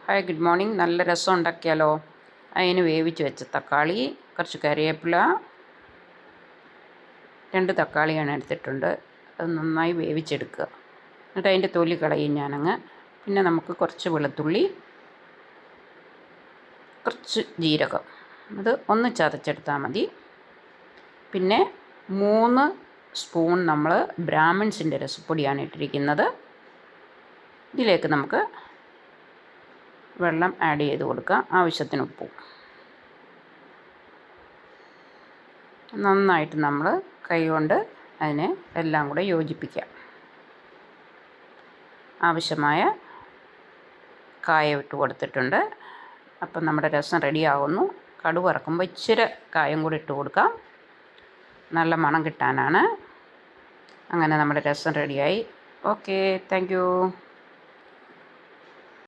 Hi good morning. നല്ല രസം ഉണ്ടാക്കിയാലോ. അതിന് വേവിച്ച് വെച്ച തക്കാളി, കുറച്ച് കറിവേപ്പില, 2 തക്കാളിയാണ് എടുത്തിട്ടുണ്ട്. അത് നന്നായി വേവിച്ചെടുക്കുക. എന്നിട്ട് അതിൻ്റെ തൊലി കളയും ഞാനങ്ങ്. പിന്നെ നമുക്ക് കുറച്ച് വെളുത്തുള്ളി, കുറച്ച് ജീരകം, അത് ഒന്ന് ചതച്ചെടുത്താൽ മതി. പിന്നെ 3 സ്പൂൺ നമ്മൾ ബ്രാഹ്മിൺസിൻ്റെ രസപ്പൊടിയാണ് ഇട്ടിരിക്കുന്നത്. ഇതിലേക്ക് നമുക്ക് വെള്ളം ആഡ് ചെയ്ത് കൊടുക്കാം. ആവശ്യത്തിന് ഉപ്പും. നന്നായിട്ട് നമ്മൾ കൈകൊണ്ട് അതിനെ എല്ലാം കൂടെ യോജിപ്പിക്കാം. ആവശ്യമായ കായം ഇട്ട് കൊടുത്തിട്ടുണ്ട്. അപ്പം നമ്മുടെ രസം റെഡിയാകുന്നു. കടുക് വറക്കുമ്പോൾ ഇച്ചിരി കായം കൂടി ഇട്ട് കൊടുക്കാം, നല്ല മണം കിട്ടാനാണ്. അങ്ങനെ നമ്മുടെ രസം റെഡിയായി. Okay, thank you.